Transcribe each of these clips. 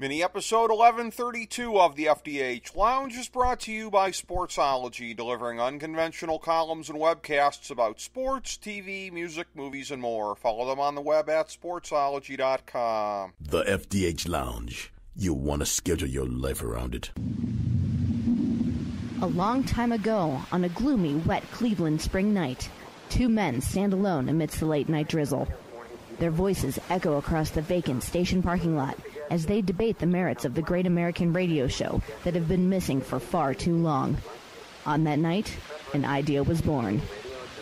Mini episode 1132 of the FDH Lounge is brought to you by Sportsology, delivering unconventional columns and webcasts about sports, TV, music, movies, and more. Follow them on the web at sportsology.com. The FDH Lounge. You'll want to schedule your life around it. A long time ago, on a gloomy, wet Cleveland spring night, two men stand alone amidst the late-night drizzle. Their voices echo across the vacant station parking lot as they debate the merits of the great American radio show that have been missing for far too long. On that night, an idea was born.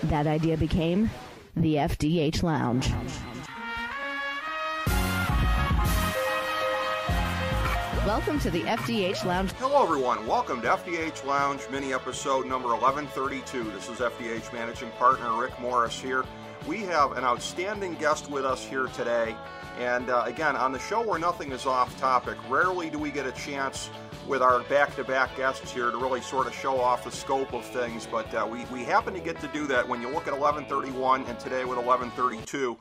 That idea became the FDH Lounge. Welcome to the FDH Lounge. Hello, everyone. Welcome to FDH Lounge, mini episode number 1132. This is FDH Managing Partner Rick Morris here. We have an outstanding guest with us here today. And again, on the show where nothing is off topic, rarely do we get a chance with our back-to-back guests here to really sort of show off the scope of things. But we happen to get to do that when you look at 1131 and today with 1132.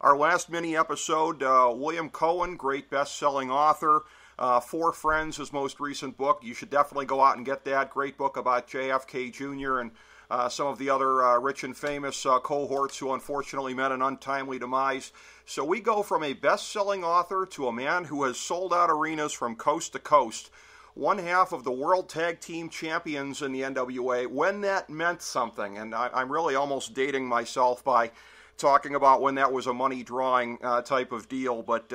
Our last mini episode, William Cohen, great best-selling author. Four Friends, his most recent book. You should definitely go out and get that. Great book about JFK Jr. and some of the other rich and famous cohorts who unfortunately met an untimely demise. So we go from a best-selling author to a man who has sold out arenas from coast to coast. One half of the World Tag Team Champions in the NWA, when that meant something. And I'm really almost dating myself by talking about when that was a money-drawing type of deal. But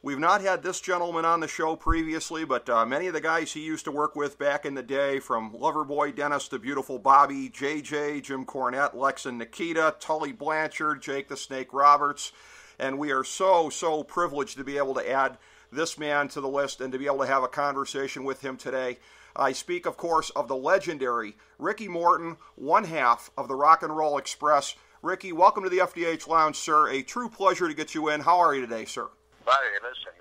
we've not had this gentleman on the show previously, but many of the guys he used to work with back in the day, from Loverboy Dennis to Beautiful Bobby, JJ, Jim Cornette, Lex and Nikita, Tully Blanchard, Jake the Snake Roberts, and we are so privileged to be able to add this man to the list and to be able to have a conversation with him today. I speak, of course, of the legendary Ricky Morton, one half of the Rock and Roll Express. Ricky, welcome to the FDH Lounge, sir. A true pleasure to get you in. How are you today, sir? Buddy, listen,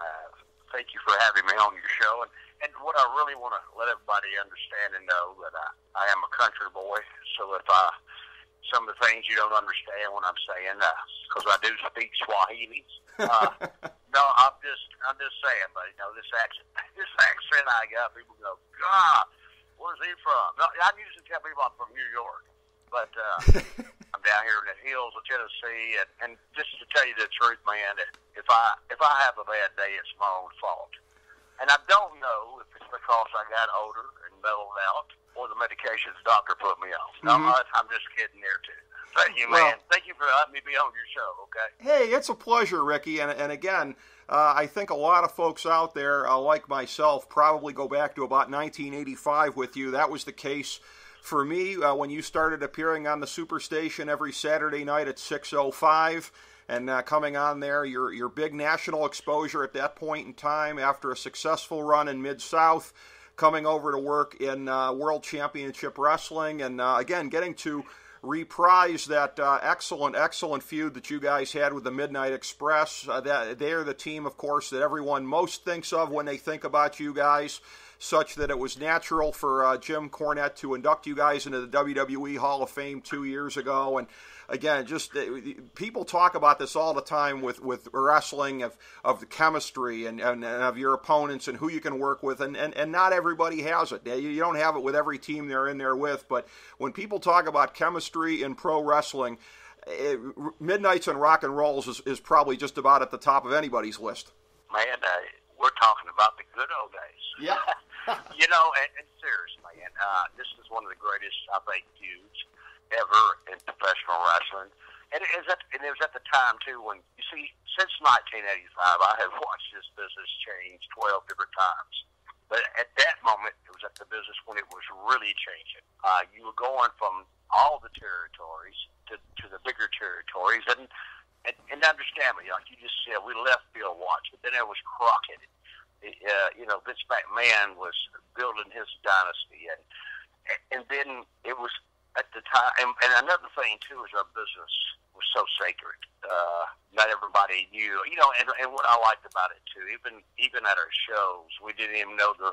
thank you for having me on your show. And what I really want to let everybody understand and know that I am a country boy. So if some of the things you don't understand when I'm saying, because I do speak Swahili. No, I'm just saying, buddy. No, this accent I got, people go, God, where's he from? No, I usually tell people I'm from New York, but I'm down here in the hills of Tennessee, and just to tell you the truth, man, if I have a bad day, it's my own fault. And I don't know if it's because I got older and mellowed out or the medications the doctor put me on. Mm-hmm. No, I'm just kidding there, too. Thank you, man. Well, thank you for letting me be on your show, okay? Hey, it's a pleasure, Ricky. And again, I think a lot of folks out there, like myself, probably go back to about 1985 with you. That was the case for me when you started appearing on the Superstation every Saturday night at 6:05. And coming on there, your big national exposure at that point in time after a successful run in Mid-South, coming over to work in World Championship Wrestling, and again, getting to reprise that excellent feud that you guys had with the Midnight Express. They're the team, of course, that everyone most thinks of when they think about you guys, such that it was natural for Jim Cornette to induct you guys into the WWE Hall of Fame 2 years ago. And again, just people talk about this all the time with wrestling, of the chemistry and of your opponents and who you can work with, and not everybody has it. You don't have it with every team they're in there with, but when people talk about chemistry in pro wrestling, Midnights and Rock and Rolls is probably just about at the top of anybody's list. Man, we're talking about the good old days. Yeah. You know, and seriously, man, this is one of the greatest, I think, feuds ever in professional wrestling. And it was at the time, too, when, you see, since 1985, I have watched this business change 12 different times. But at that moment, it was at the business when it was really changing. You were going from all the territories to the bigger territories. And understand me, like you just said, we left Bill Watts, but then there was Crockett. Vince McMahon was building his dynasty, and then it was at the time. And another thing too is our business was so sacred. Not everybody knew, and what I liked about it too. Even at our shows, we didn't even know the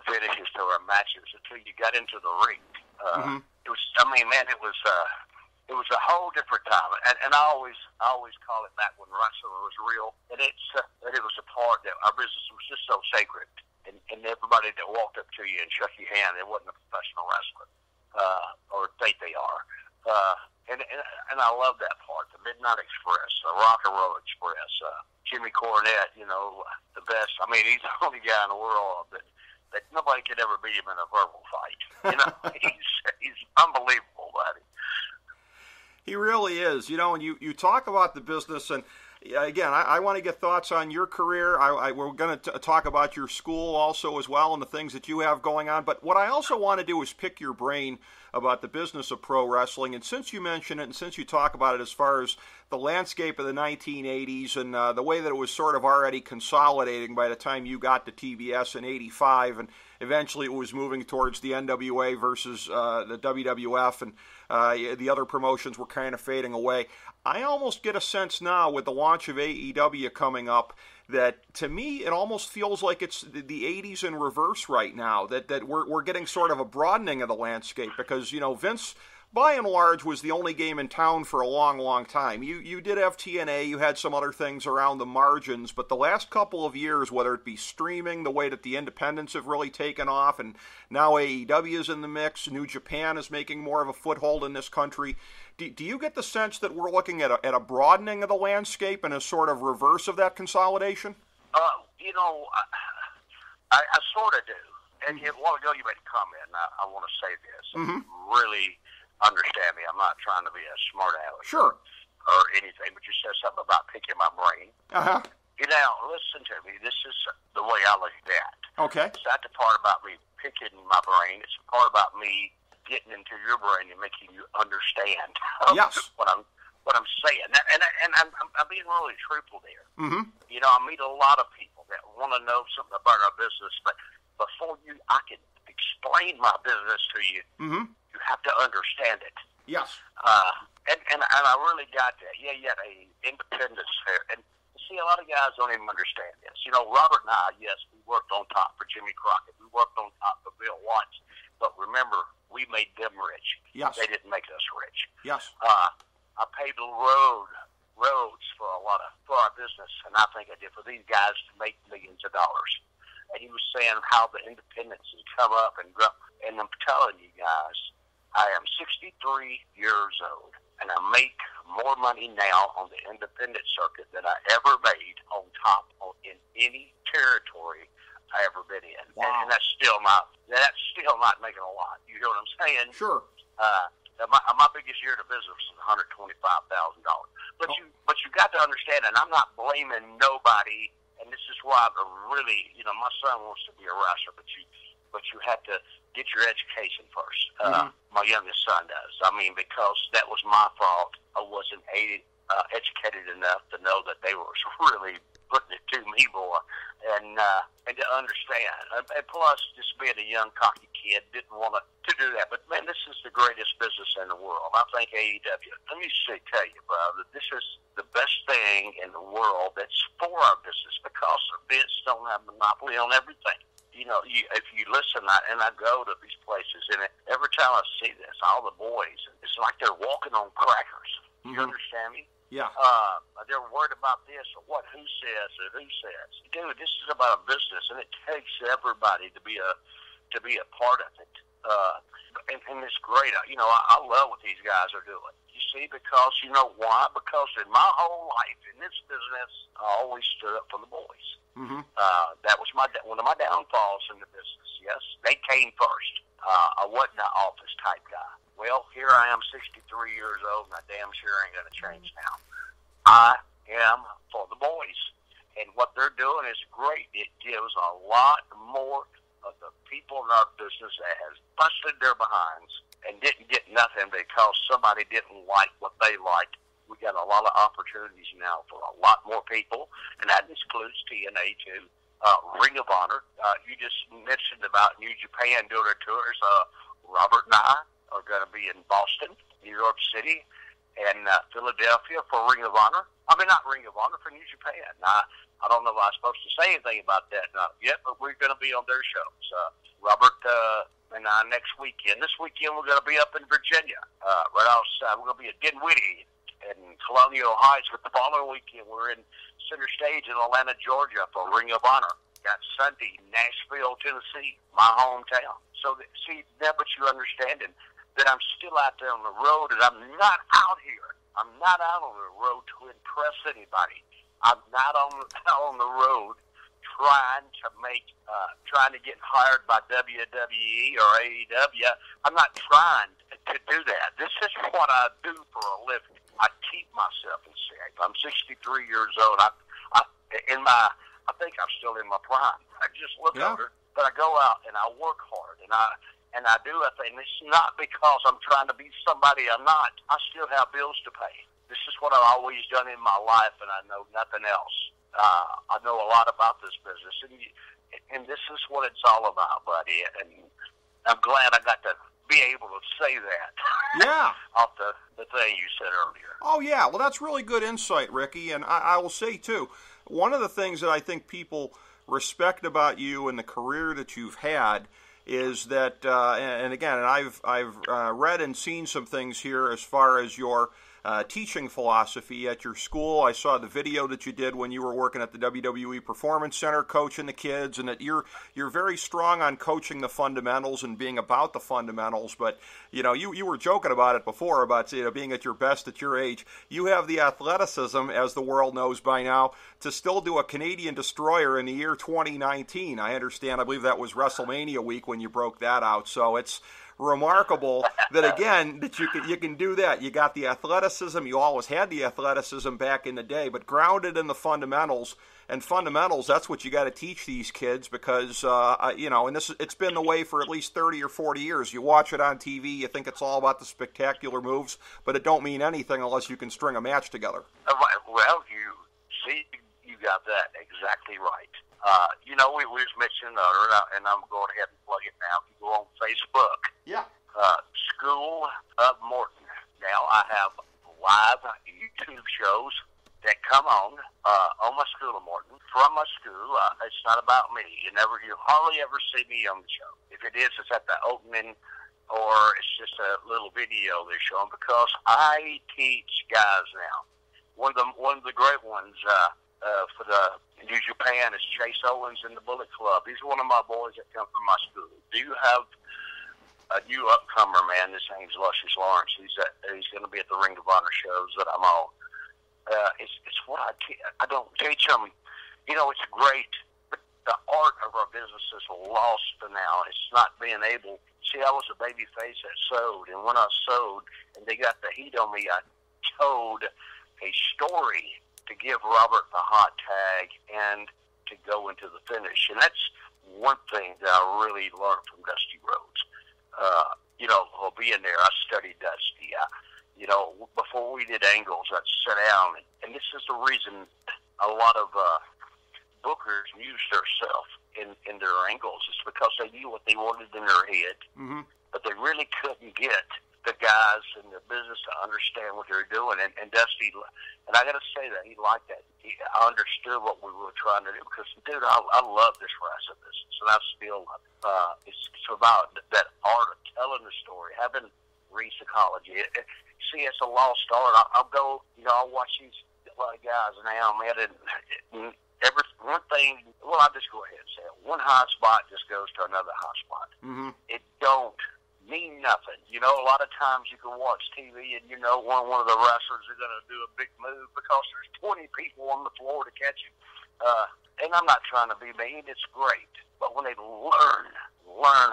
finishes to our matches until you got into the ring. It was, it was it was a whole different time, and I always call it back when wrestling was real, and it was a part that our business was just so sacred, and everybody that walked up to you and shook your hand, it wasn't a professional wrestler, or think they are, and I love that part, the Midnight Express, the Rock and Roll Express, Jimmy Cornette, you know, the best. I mean, he's the only guy in the world that nobody could ever beat him in a verbal fight. You know, he's unbelievable, buddy. He really is. You know, and you talk about the business, and again, I want to get thoughts on your career. We're going to talk about your school also as well and the things that you have going on. But what I also want to do is pick your brain about the business of pro wrestling. And since you mention it and since you talk about it as far as the landscape of the 1980s and the way that it was sort of already consolidating by the time you got to TBS in 85, and eventually it was moving towards the NWA versus the WWF, and the other promotions were kind of fading away. I almost get a sense now with the launch of AEW coming up that, to me, it almost feels like it's the 80s in reverse right now, that we're getting sort of a broadening of the landscape because, you know, Vince, by and large, was the only game in town for a long, long time. You did have TNA, you had some other things around the margins, but the last couple of years, whether it be streaming, the way that the independents have really taken off, and now AEW is in the mix, New Japan is making more of a foothold in this country. Do you get the sense that we're looking at a broadening of the landscape and a sort of reverse of that consolidation? You know, I sort of do. And a while ago you made a comment, and I want to say this. Really understand me. I'm not trying to be a smart aleck. Sure. Or anything, but you said something about picking my brain. Uh-huh. You know, listen to me. This is the way I look at that. Okay. It's not the part about me picking my brain. It's the part about me getting into your brain and making you understand yes. what I'm saying. And I'm being really truthful there. Mm-hmm. You know, I meet a lot of people that want to know something about our business, but before I can explain my business to you, you have to understand it. Yes. And I really got that. Yeah, you had a independence fair. And see, a lot of guys don't even understand this. You know, Robert and I, yes, we worked on top for Jimmy Crockett. We worked on top for Bill Watts. But remember, we made them rich. Yes. They didn't make us rich. Yes. I paved the roads for our business, and I think I did for these guys to make millions of dollars. And he was saying how the independents has come up and grown. And I'm telling you guys, I am 63 years old, and I make more money now on the independent circuit than I ever made on top in any territory I ever been in. Wow. And that's still not making a lot. You hear what I'm saying? Sure. My biggest year in the business was $125,000. But you got to understand, and I'm not blaming nobody. And this is why I really, you know, my son wants to be a wrestler, but you have to get your education first. My youngest son does. I mean, because that was my fault. I wasn't educated enough to know that they were really putting it to me more, and to understand. And plus, just being a young cocky kid, didn't want to do that. But man, this is the greatest business in the world. I think AEW. Let me tell you, brother, this is the best thing in the world that's for our business because Vince don't have a monopoly on everything. You know, if you listen, and I go to these places, and every time I see this, all the boys, it's like they're walking on crackers. You understand me? Yeah. They're worried about this or who says. Dude, this is about a business, and it takes everybody to be a part of it. And it's great. You know, I love what these guys are doing. You see, because you know why? Because in my whole life in this business, I always stood up for the boys. That was one of my downfalls in the business. Yes, they came first. I wasn't an office type guy. Well, here I am, 63 years old, and I damn sure ain't going to change now. I am for the boys, and what they're doing is great. It gives a lot more of the people in our business that has busted their behinds and didn't get nothing because somebody didn't like what they liked. We got a lot of opportunities now for a lot more people, and that includes TNA too. Ring of Honor. You just mentioned about New Japan doing their tours. Robert and I are going to be in Boston, New York City, and Philadelphia for Ring of Honor. I mean, not Ring of Honor, for New Japan. I don't know if I'm supposed to say anything about that yet, but we're going to be on their shows. Robert And next weekend. This weekend we're going to be up in Virginia, right outside. We're going to be at Dinwiddie and Colonial Heights. But the following weekend we're in Center Stage in Atlanta, Georgia for Ring of Honor. Got Sunday, Nashville, Tennessee, my hometown. So, see, now but you understanding that I'm still out there on the road, and I'm not out here. I'm not out on the road to impress anybody. I'm not out on the road trying to get hired by WWE or AEW. I'm not trying to do that. This is what I do for a living. I keep myself in shape. I'm 63 years old. I think I'm still in my prime. I just look older, but I go out and I work hard and I do a thing. It's not because I'm trying to be somebody I'm not. I still have bills to pay. This is what I've always done in my life, and I know nothing else. I know a lot about this business, and this is what it's all about, buddy. And I'm glad I got to be able to say that. Yeah. Off the thing you said earlier. Oh, yeah. Well, that's really good insight, Ricky. And I will say, too, one of the things that I think people respect about you and the career that you've had is that, and again, I've read and seen some things here as far as your teaching philosophy at your school. I saw the video that you did when you were working at the WWE Performance Center coaching the kids, and that you're very strong on coaching the fundamentals and being about the fundamentals. But you were joking about it before about being at your best at your age. You have the athleticism, as the world knows by now, to still do a Canadian Destroyer in the year 2019. I understand. I believe that was WrestleMania week when you broke that out. So it's remarkable that, again, that you can do that. You got the athleticism. You always had the athleticism back in the day, but grounded in the fundamentals. And fundamentals, that's what you got to teach these kids because, and it's been the way for at least 30 or 40 years. You watch it on TV, you think it's all about the spectacular moves, but it don't mean anything unless you can string a match together. Well, you got that exactly right. We was mentioning earlier, and I'm going ahead and plug it now. If you go on Facebook, School of Morton. Now I have live YouTube shows that come on my School of Morton from my school. It's not about me. You hardly ever see me on the show. If it is, it's at the opening, or it's just a little video they're showing because I teach guys now. One of the great ones for the New Japan is Chase Owens in the Bullet Club. He's one of my boys that come from my school. Do you have a new upcomer, man? His name's Luscious Lawrence. He's going to be at the Ring of Honor shows that I'm on. It's what I don't teach them. It's great, but the art of our business is lost now. It's not being able. See, I was a baby face that sewed, and when I sewed, and they got the heat on me, I told a story to give Robert the hot tag and to go into the finish. And that's one thing that I really learned from Dusty Rhodes. Being there, I studied Dusty. Before we did angles, I'd sit down, and this is the reason a lot of bookers used themselves in their angles. It's because they knew what they wanted in their head, but they really couldn't get the guys in the business to understand what they're doing. And Dusty, and I got to say that he liked that. I understood what we were trying to do because, dude, I love this wrestling business, and I still love it. It's about that art of telling the story, having read psychology. See, it's a lost art. I'll go, I'll watch these guys now, man, and one thing, well, I'll just go ahead and say it. One hot spot just goes to another hot spot. It don't mean nothing. A lot of times you can watch TV and one of the wrestlers is going to do a big move because there's 20 people on the floor to catch him. And I'm not trying to be mean. It's great. But when they learn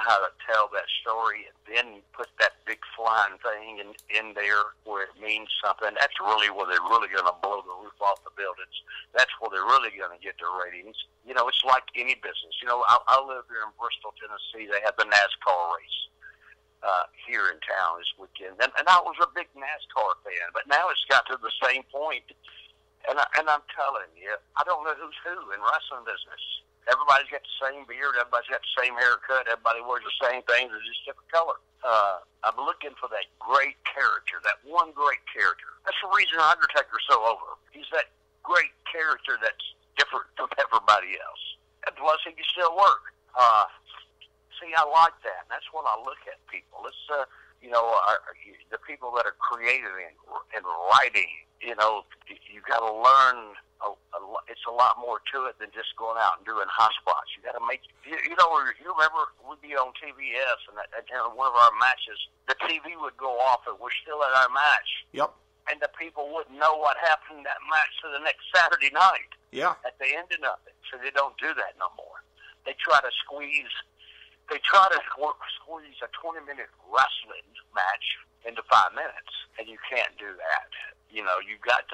how to tell that story and then put that big flying thing in there where it means something, that's really where they're really going to blow the roof off the buildings. That's where they're really going to get their ratings. It's like any business. I live here in Bristol, Tennessee. They have the NASCAR race here in town this weekend. And I was a big NASCAR fan, but now it's got to the same point. And I'm telling you, I don't know who's who in wrestling business. Everybody's got the same beard. Everybody's got the same haircut. Everybody wears the same things. They're just different color. I'm looking for that great character, that one great character. That's the reason Undertaker's so over. He's that great character that's different from everybody else. And plus, he can still work. See, I like that. And that's when I look at people. It's, the people that are creative and writing, you got to learn. It's a lot more to it than just going out and doing high spots. You got to make, you remember we'd be on TBS and one of our matches, the TV would go off and we're still at our match. Yep. And the people wouldn't know what happened in that match to the next Saturday night. Yeah. At the ending of it. So they don't do that no more. They try to squeeze a 20-minute wrestling match into 5 minutes, and you can't do that. You've got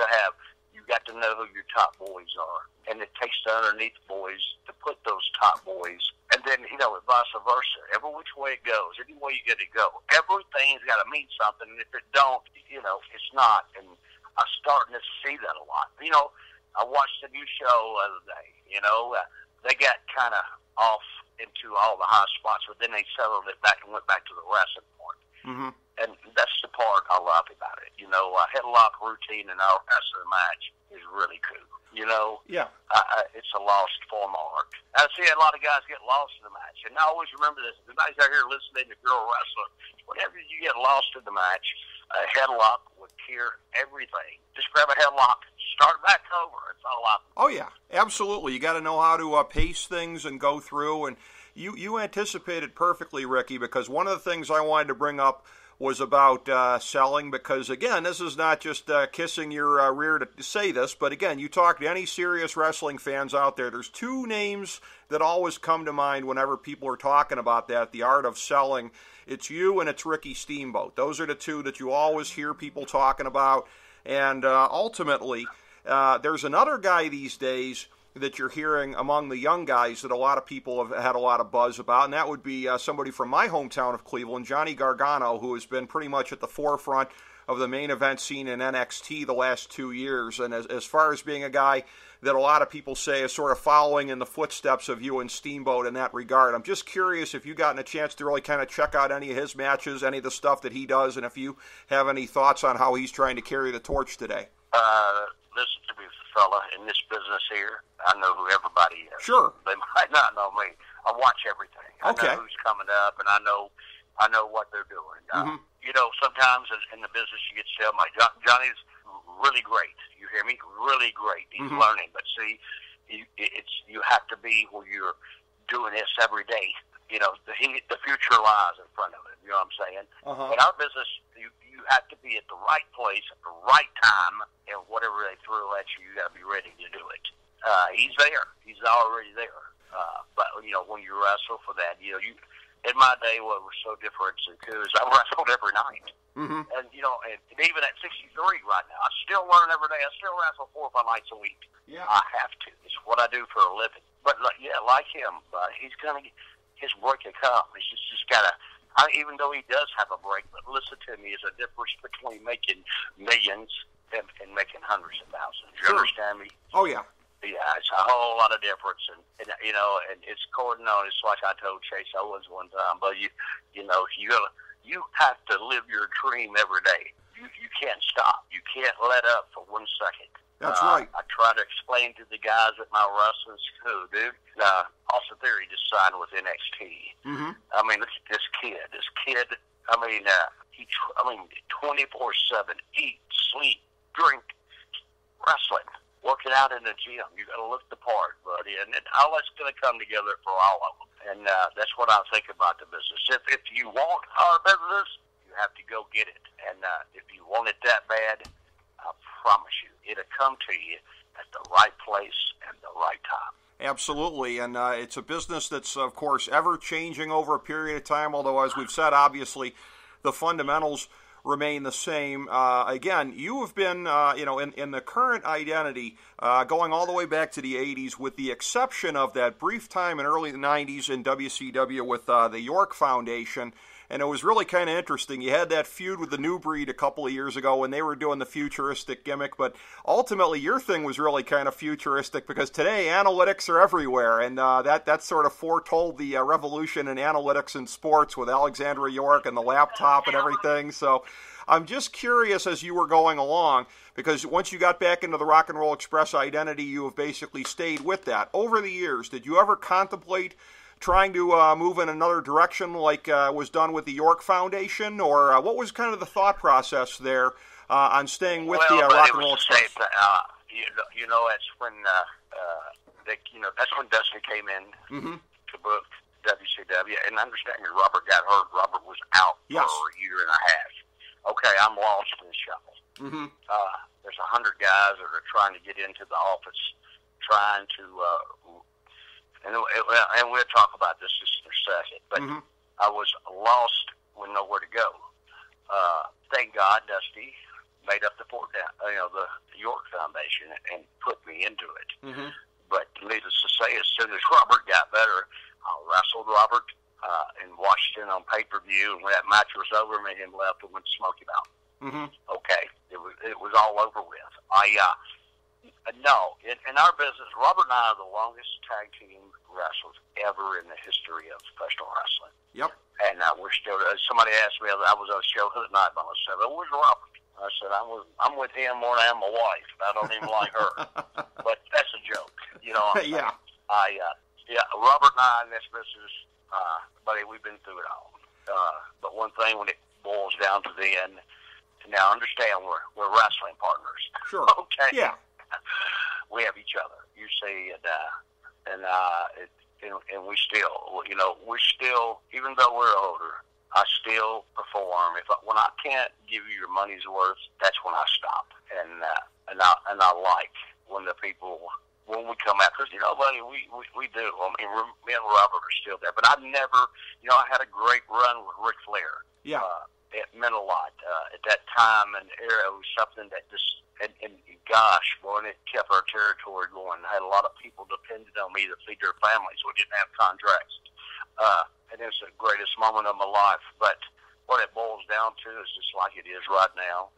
to know who your top boys are, and it takes the underneath boys to put those top boys, and then vice versa. Every which way it goes, any way you get to go, everything's got to mean something. And if it don't, it's not. And I'm starting to see that a lot. I watched the new show the other day. They got kind of off into all the high spots, but then they settled it back and went back to the wrestling part. Mm-hmm. And that's the part I love about it. A headlock routine in our wrestling match is really cool. Yeah. It's a lost form of art. I see a lot of guys get lost in the match, and I always remember this. The guys out here listening to girl wrestling, whenever you get lost in the match, a headlock would cure everything. Just grab a headlock, start back over. It's all up. Oh yeah, absolutely. You got to know how to pace things and go through. And you anticipated perfectly, Ricky, because one of the things I wanted to bring up was about selling, because again, this is not just kissing your rear to say this, but again, you talk to any serious wrestling fans out there, there's two names that always come to mind whenever people are talking about that, the art of selling. It's you and it's Ricky Steamboat. Those are the two that you always hear people talking about. And ultimately, there's another guy these days that you're hearing among the young guys that a lot of people have had a lot of buzz about, and that would be somebody from my hometown of Cleveland, Johnny Gargano, who has been pretty much at the forefront of the main event scene in NXT the last 2 years. And as far as being a guy that a lot of people say is sort of following in the footsteps of you and Steamboat in that regard, I'm just curious if you've gotten a chance to really kind of check out any of his matches, any of the stuff that he does, and if you have any thoughts on how he's trying to carry the torch today. Listen to me, fella, in this business here, I know who everybody is. Sure. They might not know me. I watch everything. Okay. I know who's coming up, and I know what they're doing. Mm-hmm. Sometimes in the business you get to tell Johnny's really great. You hear me? Really great. He's Mm-hmm. learning, but see, you have to be where you're doing this every day. The future lies in front of it. You know what I'm saying? Uh-huh. In our business, you have to be at the right place at the right time, and whatever they throw at you, you got to be ready to do it. He's there. He's already there. But when you wrestle for that, in my day, what was so different is I wrestled every night. Mm-hmm. And even at 63 right now, I still learn every day. I still wrestle 4 or 5 nights a week. Yeah. I have to. It's what I do for a living. But like him, he's gonna his break will come. He's just gotta. Even though he does have a break, but listen to me, there's a difference between making millions and making hundreds of thousands. You understand me? Oh yeah. Yeah, it's a whole lot of difference, and it's according on. It's like I told Chase Owens one time, but you have to live your dream every day. You can't stop. You can't let up for 1 second. That's right. I try to explain to the guys at my wrestling school, dude. Austin Theory just signed with NXT. Mm-hmm. I mean, look at this kid. He 24/7, eat, sleep, drink, wrestling. Working out in the gym, you got to look the part, buddy, and all that's going to come together for all of them. And that's what I think about the business. If you want our business, you have to go get it. And if you want it that bad, I promise you, it'll come to you at the right place and the right time. Absolutely, and it's a business that's, of course, ever-changing over a period of time, although, as we've said, obviously, the fundamentals remain the same. Again, you have been, in the current identity, going all the way back to the 80s, with the exception of that brief time in early 90s in WCW with the York Foundation. And it was really kind of interesting. You had that feud with the New Breed a couple of years ago when they were doing the futuristic gimmick, but ultimately your thing was really kind of futuristic, because today analytics are everywhere, and that sort of foretold the revolution in analytics in sports with Alexandra York and the laptop and everything. So I'm just curious, as you were going along, because once you got back into the Rock and Roll Express identity, you have basically stayed with that. Over the years, did you ever contemplate trying to move in another direction like was done with the York Foundation, or what was kind of the thought process there on staying with the Rock and Roll Express? That's when that's when Dusty came in to book WCW, and understand me, Robert got hurt. Robert was out for a year and a half. Okay, I'm lost in the shuffle. There's 100 guys that are trying to get into the office, trying to, and we'll talk about this just in a second, but I was lost with nowhere to go. Thank God Dusty made up the York Foundation and put me into it. But needless to say, as soon as Robert got better, I wrestled Robert in Washington on pay-per-view, and when that match was over, me and him left and went to Smoky Mountain. Okay, it was all over with. No, in our business, Robert and I are the longest tag team wrestlers ever in the history of professional wrestling. Yep. And we're still. Somebody asked me, I was on a show the night by myself. Where's Robert? I said, I'm with him more than I am my wife. I don't even like her. But that's a joke, Yeah. Robert and I in this business, buddy, we've been through it all. But one thing, when it boils down to the end, now understand we're wrestling partners. Sure. Okay. Yeah. We have each other. You see, and we still, even though we're older, I still perform. When I can't give you your money's worth, that's when I stop. And I like when we come out, because buddy, we do. I mean, me and Robert are still there. But I never, I had a great run with Ric Flair. Yeah. It meant a lot at that time and era. It was something that just, and gosh, boy, it kept our territory going. I had a lot of people depended on me to feed their families. We didn't have contracts. And it's the greatest moment of my life. But what it boils down to is just like it is right now.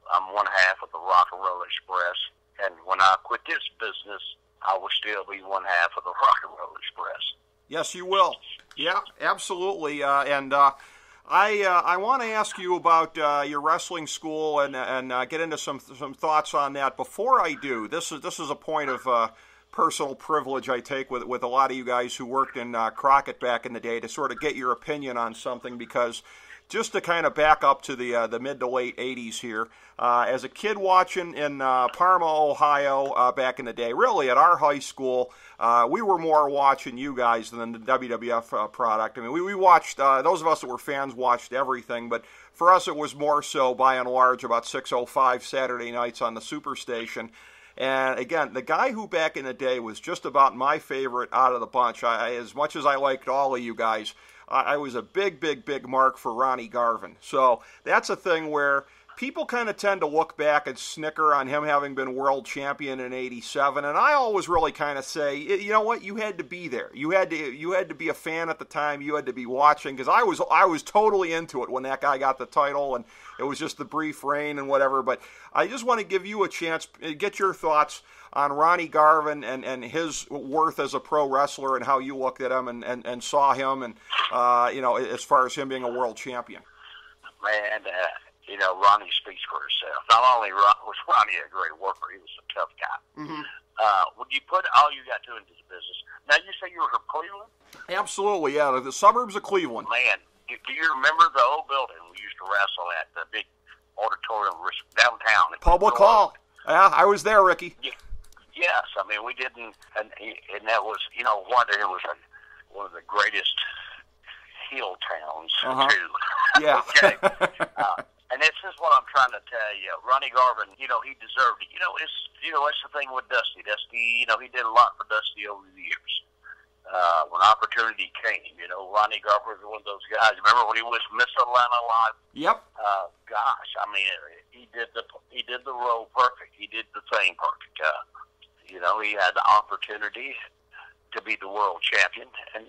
I'm one half of the Rock and Roll Express. And when I quit this business, I will still be one half of the Rock and Roll Express. Yes, you will. Yeah, absolutely. I want to ask you about your wrestling school and get into some thoughts on that. Before I do, this is a point of personal privilege I take with a lot of you guys who worked in Crockett back in the day to sort of get your opinion on something, because just to kind of back up to the mid to late 80s here, as a kid watching in Parma, Ohio back in the day, really at our high school, we were more watching you guys than the WWF product. I mean, we watched, those of us that were fans watched everything, but for us it was more so by and large about 6:05 Saturday nights on the Superstation. And again, the guy who back in the day was just about my favorite out of the bunch, as much as I liked all of you guys, I was a big mark for Ronnie Garvin. So that's a thing where people kind of tend to look back and snicker on him having been world champion in '87, and I always really kind of say, you know what, you had to be there. You had to be a fan at the time. You had to be watching, because I was totally into it when that guy got the title, and it was just the brief reign and whatever. But I just want to give you a chance, get your thoughts on Ronnie Garvin and his worth as a pro wrestler, and how you looked at him and saw him, and as far as him being a world champion. Man, Ronnie speaks for himself. Not only was Ronnie a great worker, he was a tough guy. When you put all you got to into the business, now you say you were from Cleveland? Absolutely, yeah, the suburbs of Cleveland. Man, do you remember the old building we used to wrestle at, the big auditorium downtown? Public Hall. Yeah, I was there, Ricky. Yes, I mean, we didn't, and that was, it was one of the greatest heel towns, too. Yeah. Okay. And this is what I'm trying to tell you. Ronnie Garvin, he deserved it. It's the thing with Dusty. Dusty, he did a lot for Dusty over the years. When opportunity came, Ronnie Garvin was one of those guys. Remember when he was Miss Atlanta Live? Yep. Gosh, I mean, he did the role perfect. He did the thing perfect. He had the opportunity to be the world champion, and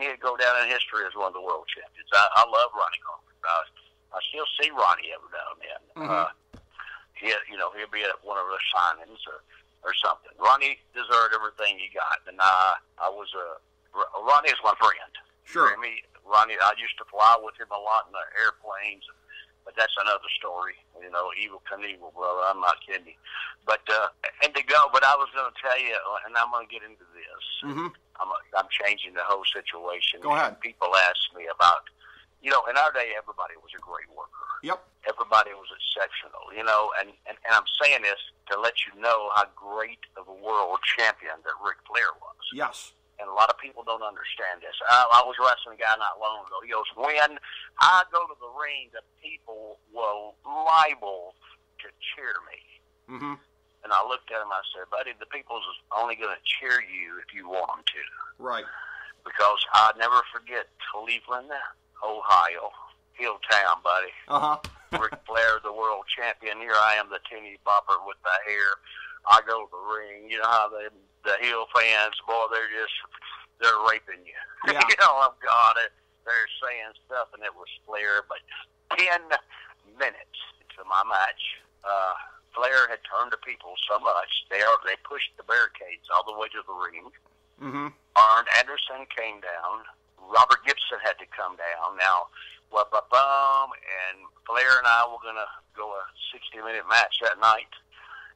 he'd go down in history as one of the world champions. I love Ronnie Garvin. I still see Ronnie every now and then. He'll be at one of the signings or something. Ronnie deserved everything he got, and Ronnie is my friend. Sure. You hear me? Ronnie, I used to fly with him a lot in the airplanes, but that's another story. Evil Knievel, brother. I'm not kidding you. But I was going to tell you, and I'm going to get into this. I'm changing the whole situation. Go ahead. People ask me about, in our day, everybody was a great worker. Yep. Everybody was exceptional, and I'm saying this to let you know how great of a world champion that Ric Flair was. Yes. And a lot of people don't understand this. I was wrestling a guy not long ago. He goes, when I go to the ring, the people will liable to cheer me. Mm-hmm. And I looked at him, I said, buddy, the people's only going to cheer you if you want them to. Right. Because I'll never forget Cleveland, Ohio, Hill Town, buddy. Uh-huh. Ric Flair, the world champion. Here I am, the teeny bopper with the hair. I go to the ring. You know how the Hill fans, boy, they're raping you. Yeah. I've got it. They're saying stuff, and it was Flair. But 10 minutes into my match, Flair had turned to people so much, they pushed the barricades all the way to the ring. Mm-hmm. Arn Anderson came down. Robert Gibson had to come down. Now, and Flair and I were going to go a 60-minute match that night.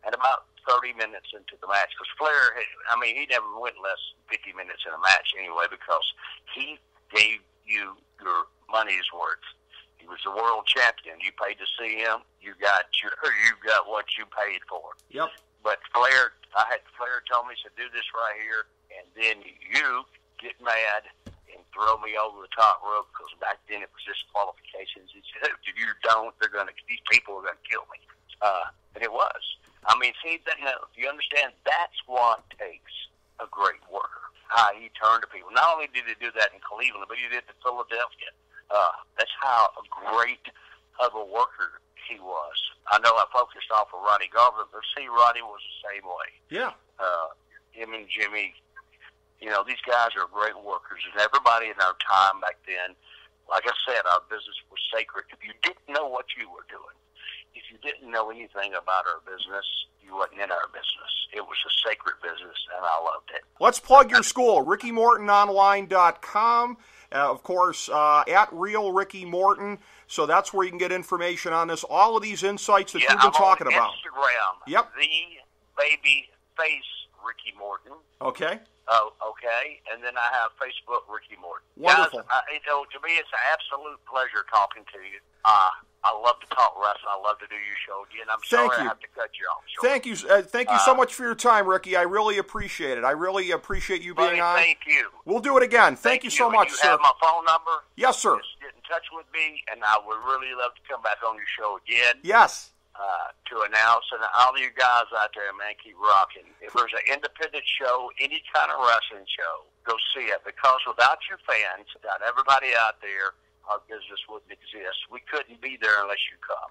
And about 30 minutes into the match, because Flair he never went less than 50 minutes in a match anyway, because he gave you your money's worth. He was the world champion. You paid to see him. You got what you paid for. Yep. But Flair tell me, he said, do this right here, and then you get mad and throw me over the top rope, because back then it was disqualifications. He said, if you don't, these people are going to kill me. And it was. You understand, that's what takes a great worker. How he turned to people. Not only did he do that in Cleveland, but he did it in Philadelphia. That's how great of a worker he was. I know I focused off of Ronnie Garvin, but see, Ronnie was the same way. Yeah. Him and Jimmy, these guys are great workers, and everybody in our time back then, like I said, our business was sacred. If you didn't know what you were doing, if you didn't know anything about our business, you wasn't in our business. It was a sacred business, and I loved it. Let's plug your school, RickyMortonOnline.com. Of course, at Real Ricky Morton. So that's where you can get information on this. All of these insights that you've been talking about. Instagram. Yep. The baby face Ricky Morton. Okay. Okay. And then I have Facebook Ricky Morton. Wonderful. Guys, to me, it's an absolute pleasure talking to you. I love to talk wrestling. I love to do your show again. I'm sorry I have to cut you off. Sure. Thank you. Thank you so much for your time, Ricky. I really appreciate it. I really appreciate you being on. Thank you. We'll do it again. Thank you so much, sir. You have my phone number? Yes, sir. Just get in touch with me, and I would really love to come back on your show again. Yes. To announce, and all of you guys out there, man, keep rocking. If there's an independent show, any kind of wrestling show, go see it, because without your fans, without everybody out there, our business wouldn't exist. We couldn't be there unless you come.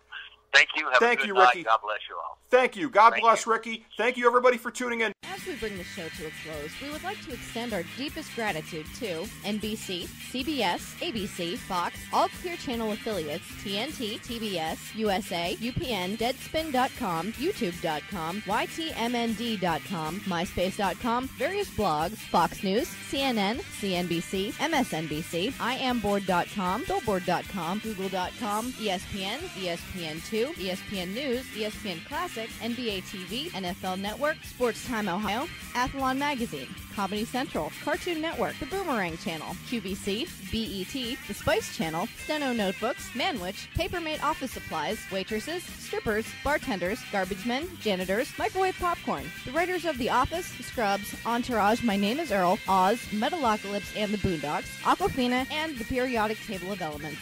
Thank you. Have a good night. Ricky. God bless you all. Thank you. God bless, Ricky. Thank you, everybody, for tuning in. As we bring the show to a close, we would like to extend our deepest gratitude to NBC, CBS, ABC, Fox, all Clear Channel affiliates, TNT, TBS, USA, UPN, Deadspin.com, YouTube.com, YTMND.com, MySpace.com, various blogs, Fox News, CNN, CNBC, MSNBC, IamBoard.com, Billboard.com, Google.com, ESPN, ESPN2, ESPN News, ESPN Classic, NBA TV, NFL Network, Sports Time Ohio, Athlon Magazine, Comedy Central, Cartoon Network, The Boomerang Channel, QVC, BET, The Spice Channel, Steno Notebooks, Manwich, Papermate Office Supplies, waitresses, strippers, bartenders, garbage men, janitors, microwave popcorn, the writers of The Office, Scrubs, Entourage, My Name is Earl, Oz, Metalocalypse and the Boondocks, Aquafina, and the Periodic Table of Elements.